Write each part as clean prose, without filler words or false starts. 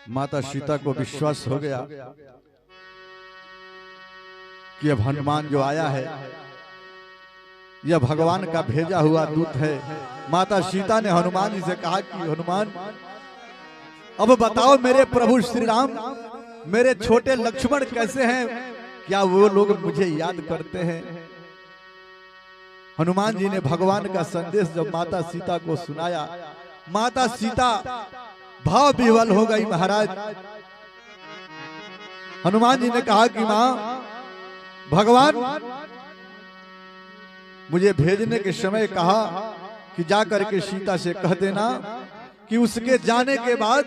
माता सीता को विश्वास हो गया कि अब हनुमान जो आया है यह भगवान का भेजा हुआ दूत है। माता सीता ने हनुमान जी से कहा कि हनुमान अब बताओ मेरे प्रभु श्री राम, मेरे छोटे लक्ष्मण कैसे हैं? क्या वो लोग मुझे याद करते हैं? हनुमान जी ने भगवान का संदेश जब माता सीता को सुनाया, माता सीता भाव विह्वल हो गई। महाराज हनुमान जी ने कहा कि मां, भगवान मुझे भेजने के समय कहा कि जाकर के सीता से कह देना कि उसके जाने के बाद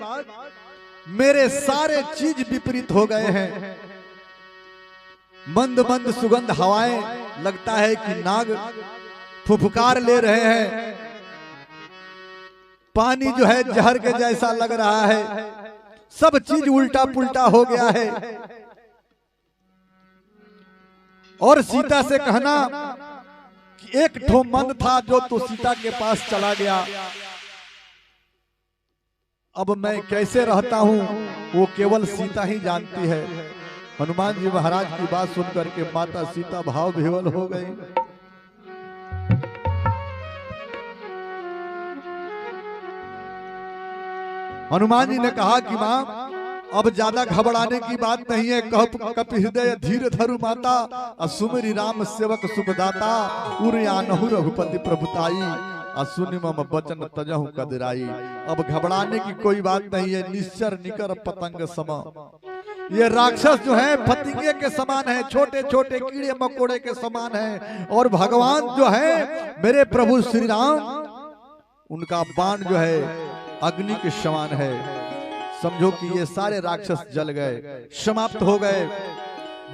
मेरे सारे चीज विपरीत हो गए हैं। मंद मंद सुगंध हवाएं, लगता है कि नाग फुफकार ले रहे हैं। पानी जो है जहर के जैसा लग रहा है। सब चीज उल्टा पुल्टा हो गया है। और सीता से कहना कि एक ठो मन था जो तो सीता के पास चला गया। अब मैं कैसे रहता हूं वो केवल सीता ही जानती है। हनुमान जी महाराज की बात सुनकर के माता सीता भाव विह्वल हो गई। हनुमान जी ने कहा कि मां, अब ज्यादा घबराने की बात नहीं है। कप हृदय धीर धरु माता, सुमिरि राम सेवक सुखदाता। उरयानहु रघुपति प्रभुताई, असुनि मम बचन तजहु कदराई। अब घबराने की कोई बात नहीं है। निश्चर निकर पतंग सम, ये राक्षस जो है फतिंगे के समान है, छोटे छोटे कीड़े मकोड़े के समान है। और भगवान जो है मेरे प्रभु श्री राम, उनका बाण जो है अग्नि के समान है। समझो कि ये सारे राक्षस जल गए, समाप्त हो गए।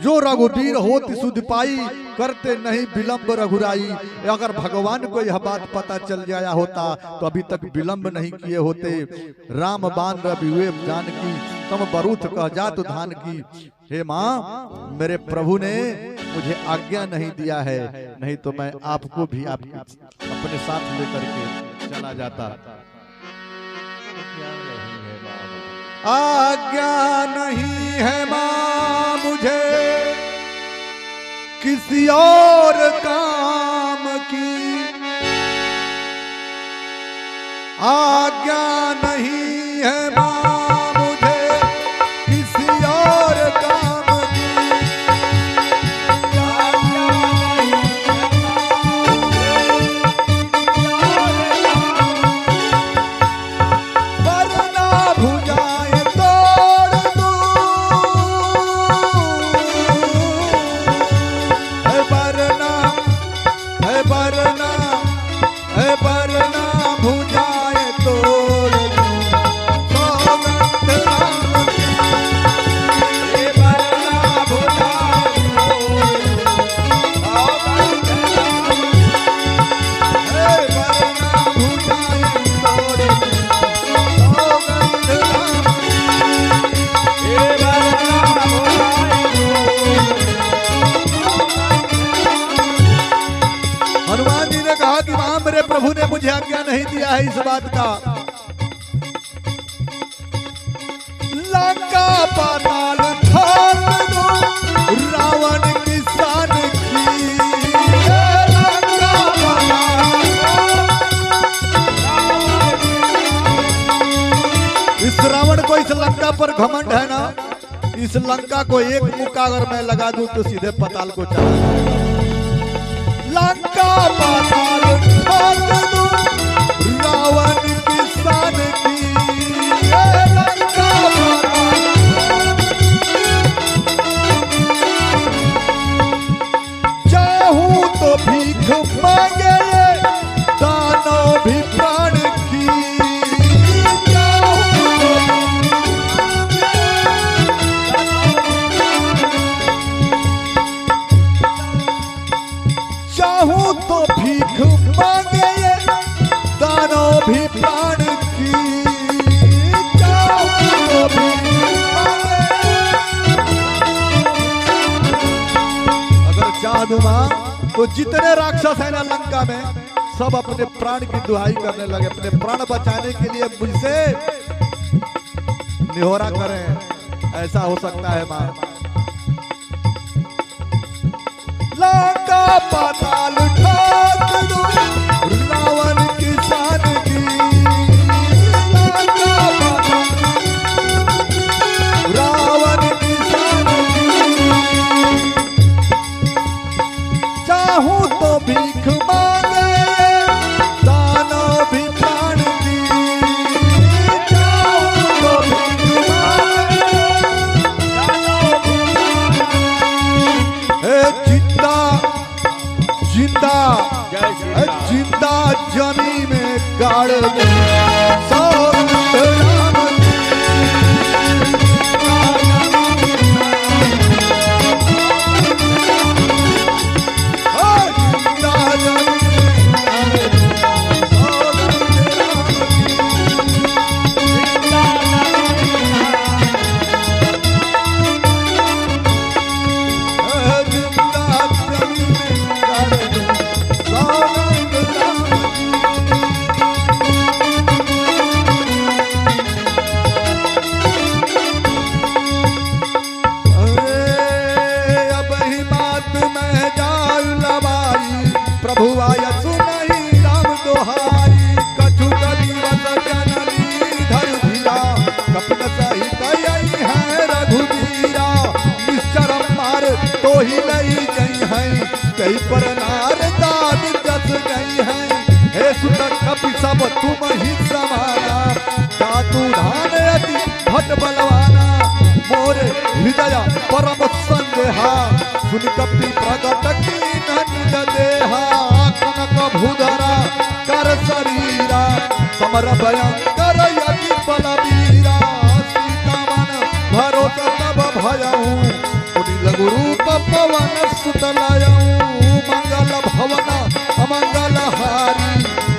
जो रघुवीर होति सुध पाई, करते नहीं विलंब रघुराई। अगर भगवान को यह बात पता चल गया होता तो अभी तक विलंब नहीं किए होते। राम बाण रवि जानकी, तम बरूथ कह जात धान की। हे मां, मेरे प्रभु ने मुझे आज्ञा नहीं दिया है, नहीं तो मैं आपको भी अपने साथ लेकर के चला जाता। आज्ञा नहीं है मां मुझे किसी और काम की, आज्ञा नहीं है मां मुझे किसी और काम की। प्रभु ने मुझे आज्ञा नहीं दिया है इस बात का। लंका पाताल ठाक दो रावण की शान की। लंका इस रावण को, इस लंका पर घमंड है ना। इस लंका को एक मुक्का अगर मैं लगा दूं तो सीधे पाताल को चला जाएगा। लंका पाताल ठाक दो रावण की शान की। लंका चाहूं तो भीख मांगे दानव भी प्राण की। चाहूं तो भीख मांगे ये दानव भी प्राण की। चाहूं तो भीख मांगे। अगर चाह दूं मां तो जितने राक्षस है ना लंका में, सब अपने प्राण की दुहाई करने लगे। अपने प्राण बचाने के लिए मुझसे निहोरा करें, ऐसा हो सकता है माँ। लंका पाताल ठाक दो रावण की सादगी, लंका पाताल रावण की सादगी, चाहूं तो भीख मांगे दानो भी प्राण की, चाहूं तो भीख मांगे दानो भी जिंदा जिंदा जिंदा जमी में गाड़ दे कई पर नार दाद जस गई है, हे सुतक कपि सब तुम ही समाना, दातु धान अति भट बलवाना, मोरे हृदय परम संदेहा, सुन कपि प्रगट की निज देहा, कनक भूधरा कर शरीरा, समर भयंकर यति बलवीरा, सीता मन भरोसा तब भयऊ, लघु रूप पवन सुत लायऊ, मंगल भवन अमंगल हारी,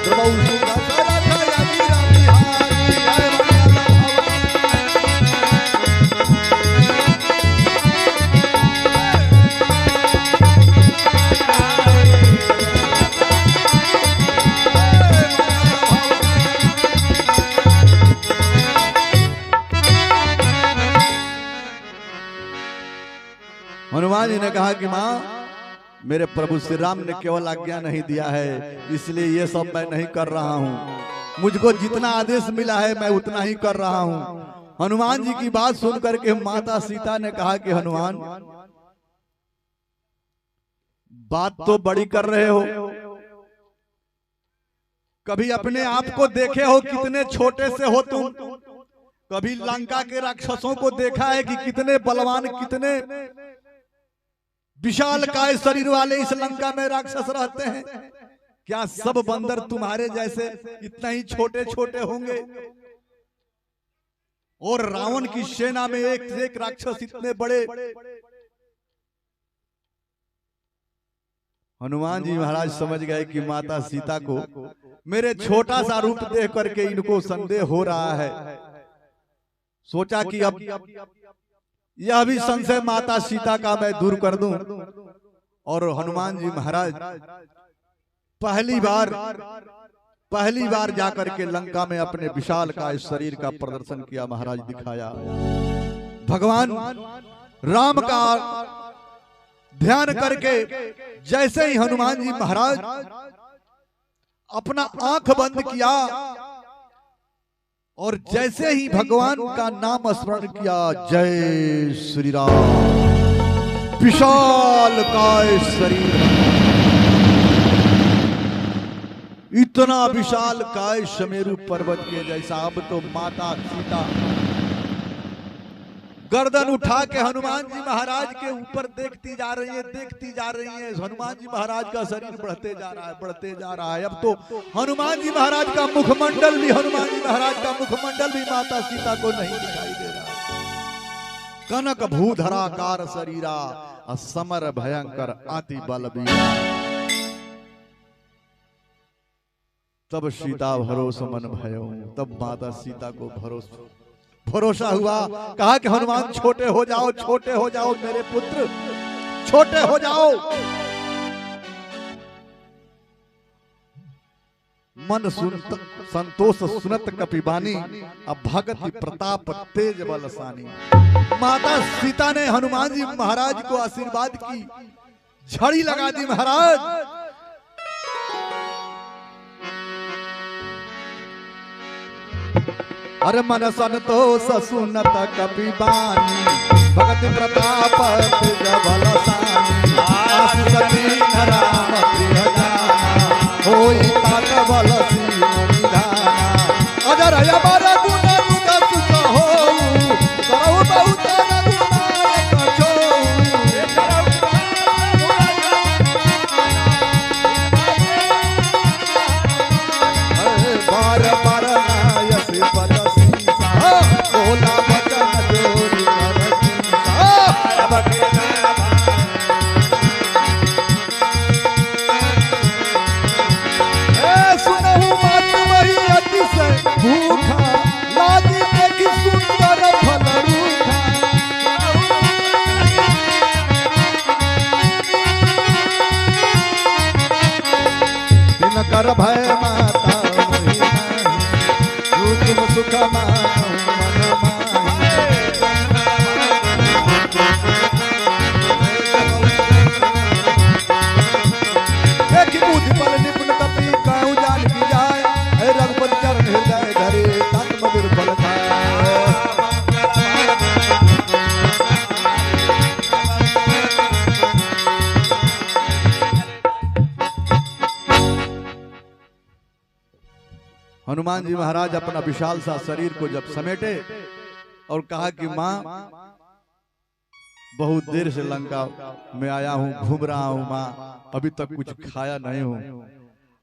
द्रवौ सुदशरथ यति बिहारी, जय हनुमान जी ने कहा कि माँ मेरे प्रभु श्री राम ने केवल आज्ञा नहीं दिया है, इसलिए ये सब मैं नहीं कर रहा हूँ, मुझको जितना आदेश मिला है मैं उतना ही कर रहा हूँ। हनुमान जी की बात सुन करके माता सीता ने कहा कि हनुमान बात तो बड़ी कर रहे हो, कभी अपने आप को देखे हो कितने छोटे से हो तुम, कभी लंका के राक्षसों को देखा है कि कितने बलवान कितने विशाल काय शरीर वाले इस लंका में राक्षस रहते हैं, क्या सब बंदर तुम्हारे जैसे इतना ही छोटे छोटे होंगे? और रावण की सेना में एक से एक राक्षस इतने बड़े। हनुमान जी महाराज समझ गए कि माता सीता को मेरे छोटा सा रूप देख करके इनको संदेह हो रहा है। सोचा कि अब यह भी संशय माता सीता का मैं दूर कर दूं। और हनुमान जी महाराज पहली बार जाकर के लंका में अपने विशाल का शरीर का प्रदर्शन किया, महाराज दिखाया। भगवान राम का ध्यान करके जैसे ही हनुमान जी महाराज अपना आंख बंद किया और जैसे ही भगवान का नाम स्मरण किया, जय श्री राम, विशाल काय शरीर, इतना विशाल काय सुमेरु पर्वत के जैसा। अब तो माता सीता गर्दन उठा के हनुमान जी महाराज के ऊपर देखती जा रही है, देखती जा रही है। हनुमान जी महाराज का शरीर बढ़ते जा रहा है, बढ़ते जा रहा है। अब तो हनुमान जी महाराज का मुखमंडल भी माता सीता को नहीं दिखाई दे रहा है। कनक भूधराकार शरीरा, असमर भयंकर अति बलवीरा। तब सीता भरोसा मन भयो, तब माता सीता को भरोसा हुआ। कहा कि हनुमान छोटे हो जाओ मेरे पुत्र, छोटे हो जाओ। मन सुनत संतोष सुनत कपिबानी, अब भगति प्रताप तेज बलसानी। माता सीता ने हनुमान जी महाराज को आशीर्वाद की झड़ी लगा दी। महाराज अरे मन संतोष सुनत कपिबानी, भगति प्रताप तेज बलसानी। आशीष दीन राम प्रिय जाना, होई तात बल निधाना। अजर अमर गुण गुण सुख होऊ, करऊ बहुत रघुनायक छो। बार बार नायस पद सीसा, बोला वचन जोरी कर कीसा। भूखा लागी देखी सुंदर फल रूखा। दिनकर भय माता मोहि नाही, तुम सुख मानहु मन माही। देखी बुद्धि बल निपुण कपि, कहूँ जान की जाय। रघुपति चरण हृदय धरे, तत् मधुर फल खाए। हनुमान जी महाराज अपना विशाल सा शरीर को जब समेटे और कहा कि मां, बहुत देर से लंका में आया हूं, घूम रहा हूं मां, अभी तक कुछ खाया नहीं हूं।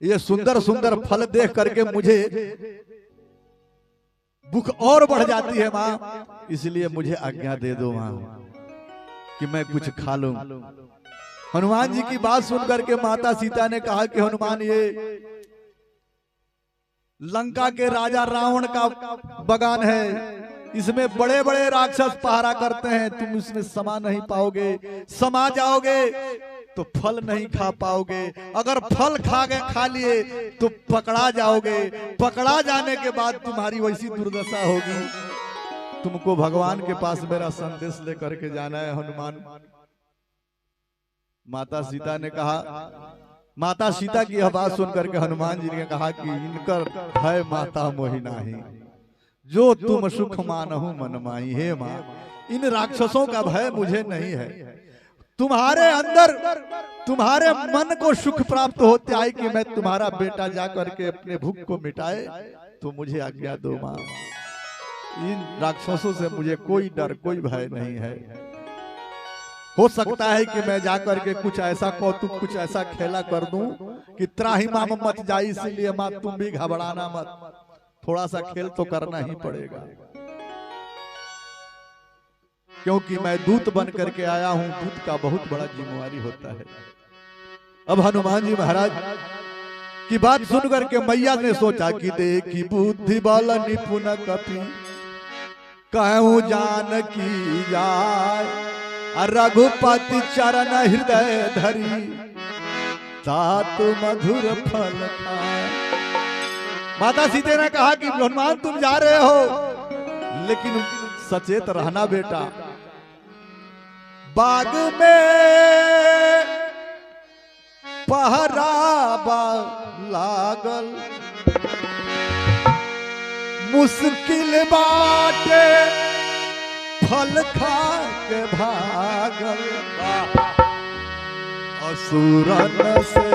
ये सुंदर सुंदर फल देख करके मुझे भूख और बढ़ जाती है मां, इसलिए मुझे आज्ञा दे दो मां कि मैं कुछ खा लूं। हनुमान जी की बात सुनकर के माता सीता ने कहा कि हनुमान, ये लंका के राजा रावण का बगान है, इसमें बड़े बड़े राक्षस पहरा करते हैं, तुम इसमें समा नहीं पाओगे। समा जाओगे तो फल नहीं खा पाओगे, अगर फल खा लिए तो पकड़ा जाओगे, पकड़ा जाने के बाद तुम्हारी वैसी दुर्दशा होगी। तुमको भगवान के पास मेरा संदेश लेकर के जाना है हनुमान। माता सीता ने कहा, माता सीता की यह बात सुनकर के हनुमान जी ने कहा कि इनकर भय माता मोहि नाही, जो तुम सुख मानहु मन माही। हे मां, इन राक्षसों का भय मुझे नहीं है। तुम्हारे अंदर तुम्हारे मन को सुख प्राप्त होते आए कि मैं तुम्हारा बेटा जाकर के अपने भूख को मिटाए, तो मुझे आज्ञा दो मां। इन राक्षसों से मुझे कोई डर कोई भय नहीं है। हो सकता है कि मैं जाकर के कुछ ऐसा कौतुक कुछ ऐसा खेला कर दूं कि त्राही माम मत जाए, इसलिए मां तुम भी घबराना मत, थोड़ा सा खेल तो करना ही पड़ेगा, क्योंकि मैं दूत बन करके आया हूं। दूत का बहुत बड़ा जिम्मेवारी होता है। अब हनुमान जी महाराज की बात सुन करके मैया ने सोचा कि देखी बुद्धि बल निपुण कपि, कहूं जान की जाय। रघुपति चरण हृदय धरी, तात मधुर फल खाए। माता सीता ने कहा कि हनुमान तुम जा रहे हो, लेकिन सचेत रहना बेटा। बाग में पहरा लागल, मुश्किल बाटे फल खा के भागल। असुरन से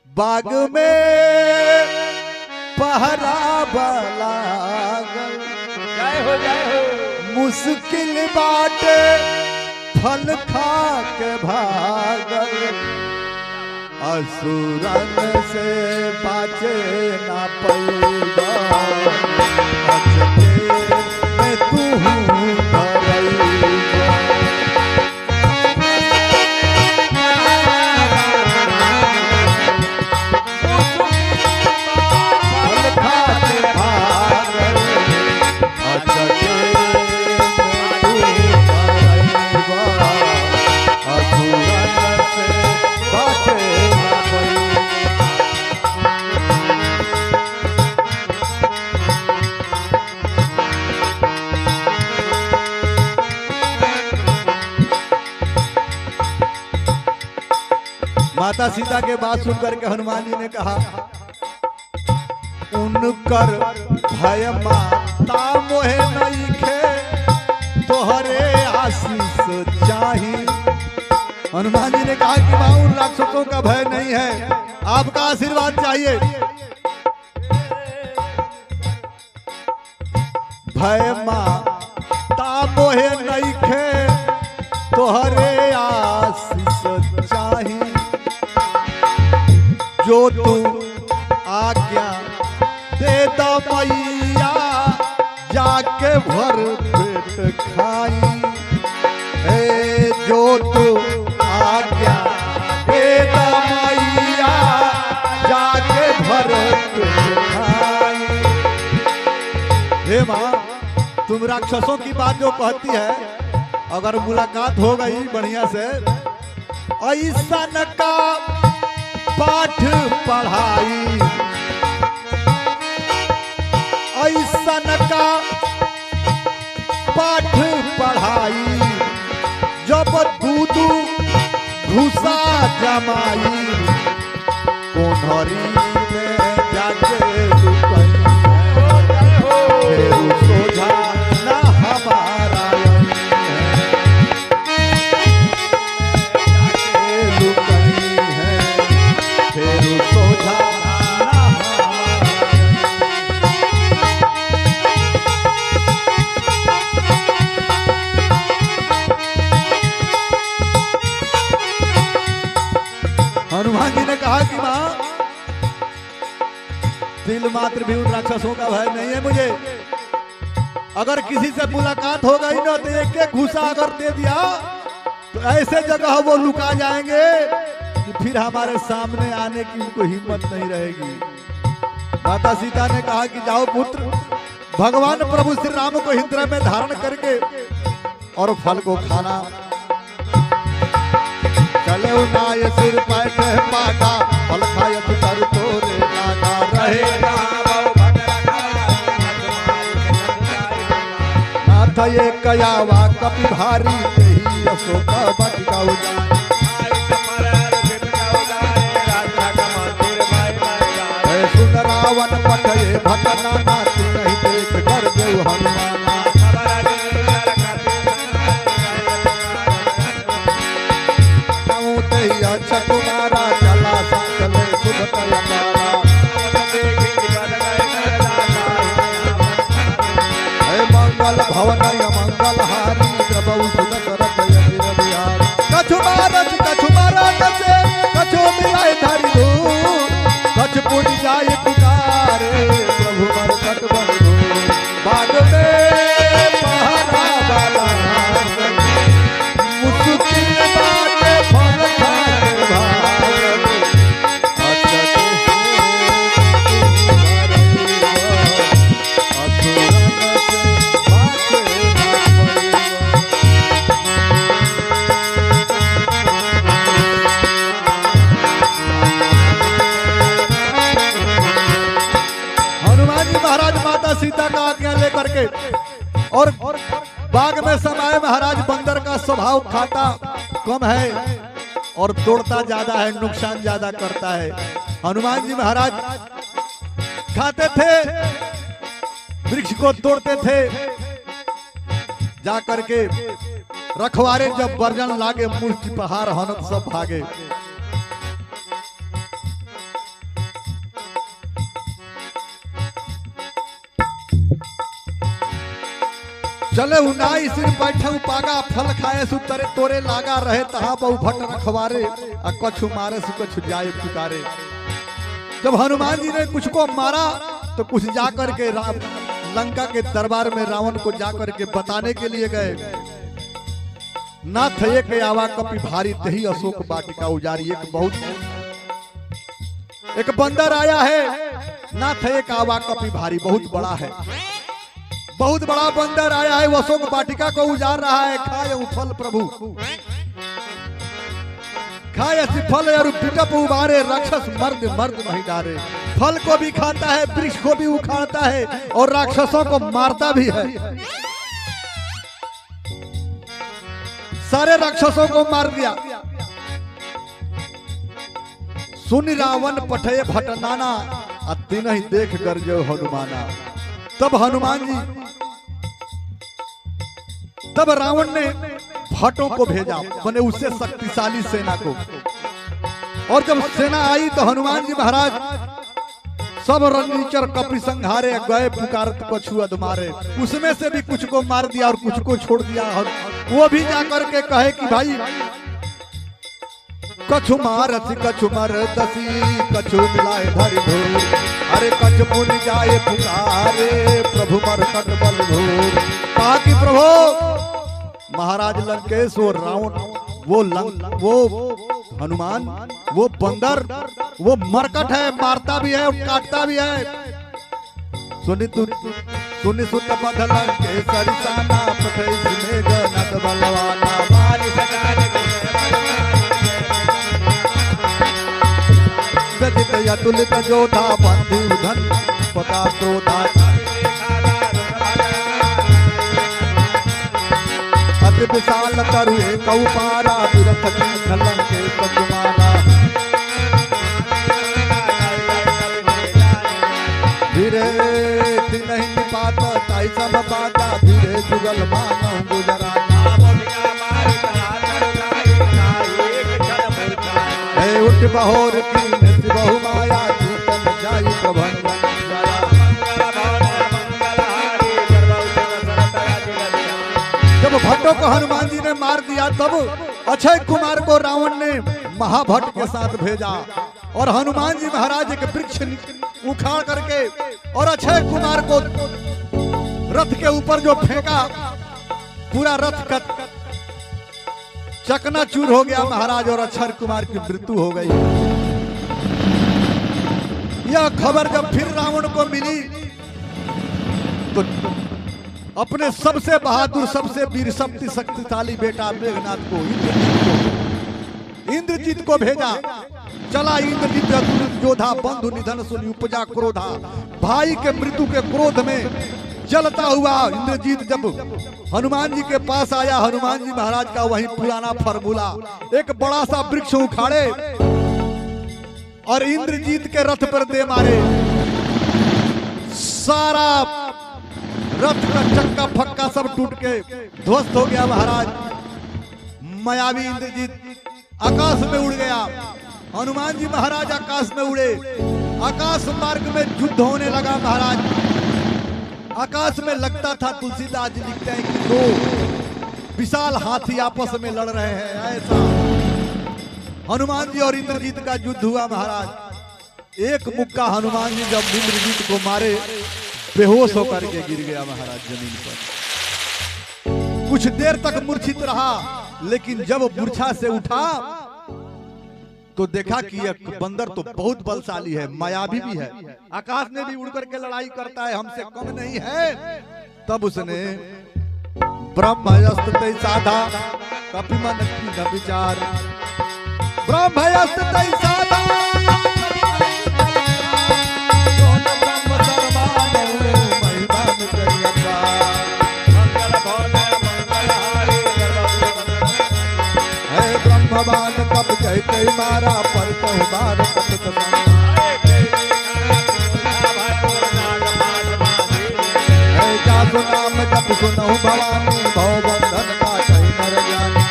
बाग में पहरा लागल, जय हो मुश्किल बाटे फल खा के भागल। असुरन से बाचे ना पैगा, अचके में तू धरैगा। फल खा के भागल, अचके में तू धरैगा। असुरन से माता सीता के बात सुनकर के हनुमान जी ने कहा, उनकर भय माता मोहे नइखे, तोहरे आशीष चाही। हनुमान जी ने कहा कि मां, उन राक्षसों का भय नहीं है, आपका आशीर्वाद चाहिए। भय माता मोहे नइखे, तोहरे आशीष चाही। जो तू आज्ञा दे द मैया, जाके भर पेट खाई। जो तू आज्ञा दे द मैया, जाके भर पेट खाई। हे माँ, तुम राक्षसों की बात जो कहती है, अगर मुलाकात हो गई बढ़िया से, ऐसन का पाठ पढ़ाई, ऐसन का पाठ पढ़ाई, जब दूधू घुसा जमाई, कोनहरी में जाके लुकाई है, सोझा ना हमारा लुकाई है, फिर सोझा ना हनुमान जी ने कहा कि मां, दिल मात्र भी उन राक्षसों का भय नहीं है मुझे। अगर किसी से मुलाकात हो गई ना, तो एक एक घूसा अगर दे दिया तो ऐसे जगह वो लुका जाएंगे कि फिर हमारे सामने आने की उनको हिम्मत नहीं रहेगी। माता सीता ने कहा कि जाओ पुत्र, भगवान प्रभु श्री राम को हृदय में धारण करके और फल को खाना। चले उनाय सिर पैठ पाटा, फल खायत कर तोरे लागा रहेगा। नाथ ये कयावा कपि भारी, तेही अशोक बटिका उजान। सुन रावण पठये भटना नाती, नहीं देख कर देव हनुमाना। कुमारा चला चले शुभ कलकारा, मंगल भवन मंगल हारी, प्रभु सुन करत यतिर बिहार। कछु मारत से कछु मिलाए धरि धूल, कछु पुन जाय पुकारे, प्रभु मरकट बंधु। बाग में पहरा वाला मुश्किल बाटे फल खाए भाग। हनुमान जी महाराज माता सीता का आज्ञा लेकर के और बाग में समाये। महाराज बंदर का स्वभाव खाता कम है और तोड़ता ज्यादा है, नुकसान ज्यादा करता है। हनुमान जी महाराज खाते थे, वृक्ष को तोड़ते थे, जा करके रखवारे जब वर्जन लागे, मुष्टि पहाड़ हनत सब भागे। चले उनाई सिर बैठे पागा, फल खाए सुतरे तोरे लागा। रहे तहा बहु भट रखवारे, आ कछु मारे सु कछु जाए पुकारे। जब हनुमान जी ने कुछ को मारा तो कुछ जाकर के लंका के दरबार में रावण को जाकर के बताने के लिए गए। नाथ एक आवा कपि भारी, तही अशोक वाटिका उजारी। एक बंदर आया है, नाथ एक आवा कपि भारी, बहुत बड़ा है, बहुत बड़ा बंदर आया है, वो अशोक वाटिका को उजाड़ रहा है। खाए फल प्रभु, खाए फल और पिटप उबारे, राक्षस मर्द मर्द नहीं डारे। फल को भी खाता है, वृक्ष को भी उखाड़ता है और राक्षसों को मारता भी है। सारे राक्षसों को मार दिया। सुन रावण पठे भटनाना आ तीनहि देख कर जो हनुमाना। तब हनुमान जी, तब रावण ने भट्टों को भेजा, बने उससे शक्तिशाली सेना को। और जब सेना आई तो हनुमान जी महाराज सब रणनीचर कपि संहारे गए, पुकारत कछुअद मारे। उसमें से भी कुछ को मार दिया और कुछ को छोड़ दिया। और वो भी जाकर के कहे कि भाई कछु मारसी कछु मर दसी, कछु मिलाए धरि धूर। अरे कछु पुन जाए पुकारे, प्रभु मरकट बल घोर। कहा कि प्रभु महाराज लंकेश वो रावण, वो हनुमान, वो बंदर, वो मरकट है, मारता भी है और काटता भी है। सुनि सुत बदल के सरिसाना, पठे मेघ नद बलवाना। मारी सकारे गजित अतुलित जोधा, बंधु धन पता क्रोधा। अति विशाल तरु एक पारा, विरथ खलन के सतुमारा। धीरे नहीं निपात ताई सब बाता, धीरे जुगल मानव गुजरा। उठ बहोर की बहु माया, जीतन जाई प्रभंजन जया। जब भट्टों को हनुमान जी ने मार दिया तब अक्षय कुमार को रावण ने महाभट्ट के साथ भेजा। और हनुमान जी महाराज एक वृक्ष उखाड़ करके और अक्षय कुमार को रथ के ऊपर जो फेंका, पूरा रथ का चकनाचूर हो गया महाराज, और अक्षय कुमार की मृत्यु हो गई। यह खबर जब फिर रावण को मिली तो अपने सबसे बहादुर, सबसे वीर, शक्तिशाली बेटा मेघनाथ को, इंद्रजीत को भेजा। चला इंद्रजीत अतुलित योधा, बंधु निधन सुनि उपजा क्रोधा। भाई के मृत्यु के क्रोध में जलता हुआ इंद्रजीत जब हनुमान जी के पास आया, हनुमान जी महाराज का वही पुराना फॉर्मूला, एक बड़ा सा वृक्ष उखाड़े और इंद्रजीत के रथ पर दे मारे। सारा रथ का चक्का फक्का सब टूट के ध्वस्त हो गया महाराज। मायावी इंद्रजीत आकाश में उड़ गया। हनुमान जी महाराज आकाश में उड़े। आकाश मार्ग में युद्ध होने लगा महाराज। आकाश में लगता था, तुलसीदास जी लिखते हैं कि दो विशाल हाथी आपस में लड़ रहे हैं, ऐसा हनुमान जी और इंद्रजीत का युद्ध हुआ महाराज। एक मुक्का हनुमान जी जब इंद्रजीत को मारे, बेहोश होकर के गिर गया महाराज जमीन पर। कुछ देर तक मूर्छित रहा, लेकिन जब मूर्छा से उठा तो देखा कि यह बंदर तो बहुत बलशाली है, मायावी भी है, आकाश में भी उड़ करके लड़ाई करता है, हमसे कम नहीं है। तब उसने ब्रह्मयस्त्र साधा, कपिमन की न विचार। ब्रह्मयस्त्र साधा, भगवान कब कहते मारा, पर बार जासु नाम जब सुनहु भवानी, भव बंधन का कहीं नर जानी।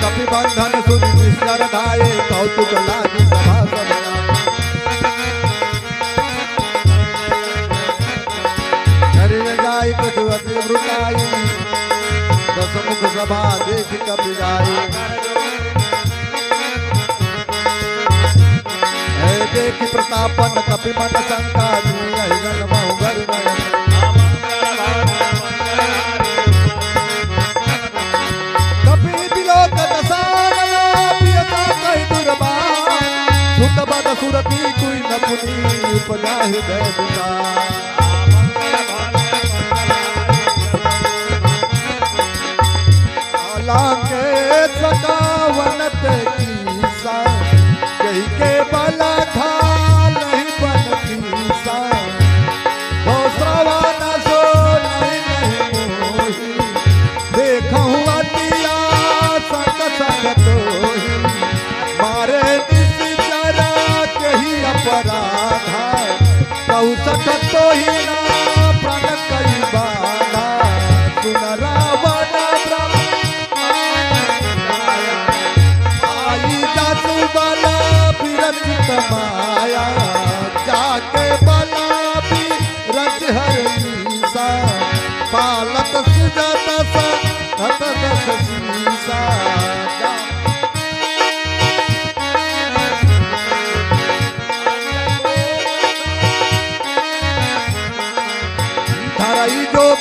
कपि बंधन सुन निश्चर धाये, कौतुक लागी सभा सब। शरीर जाय कुछ अति वृताई, दसमुख सभा देख कपि जाई। देखी प्रतापन कपि मन शंका, कपि बिलोक दसानना, पियता कहि दुर्बान। सुत बद सुरती कुई न पुनी, उपजा हृदय विकार। के सकावनत कीसा, कही के बला था नहीं बनती सा। हो श्रवण सो नहीं मोही, देखूं अतिया सकस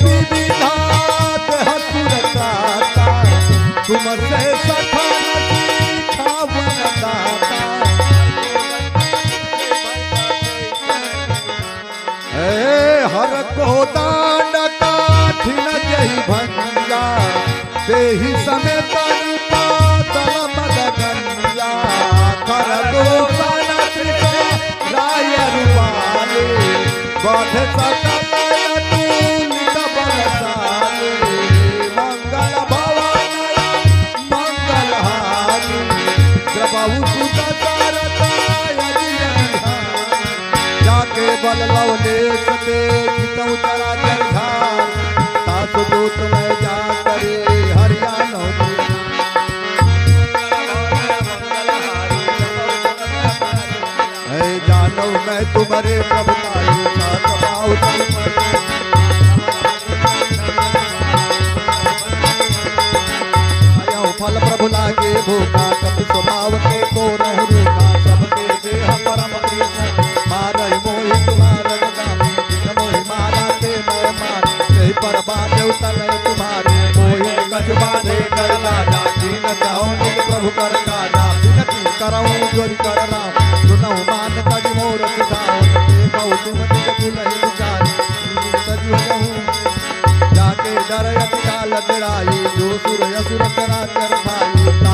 विविधात हसुर त्राता तुमसे सखा खावन दाता हर को दांड काठिन जही भंजा देहि समेत पातल मद गंजा कर दो राय रूपाले बध सकल अतुलित बरसाले मंगल भवन मंगल हारी द्रवहु सुत सारता जाके बल लवले सते जितौ चराचर झार तासु दूत में जा करे हरियाणा जानो मैं तुम्हारे प्रभुताई साथ पाऊं आया फल प्रभु लागे भूखा कपि स्वभाव के को रहु रूखा सबके देह परम प्रिय मारई मोहि तुम्हारे लगामी दिन मोहि मारा ते मैं मार ते पर बाधे उतरे तुम्हारे मोहि कछ बाधे कर राजा दीन चाहो निज प्रभु कर काजा विनती करऊं जोरि कर राम सुनऊ मान तज मोर सुधाओ ते बहु तुम निज कुल ही विचारी तजु रहूं जाके डर अति काल डराई जो सुर असुर चराचर भाई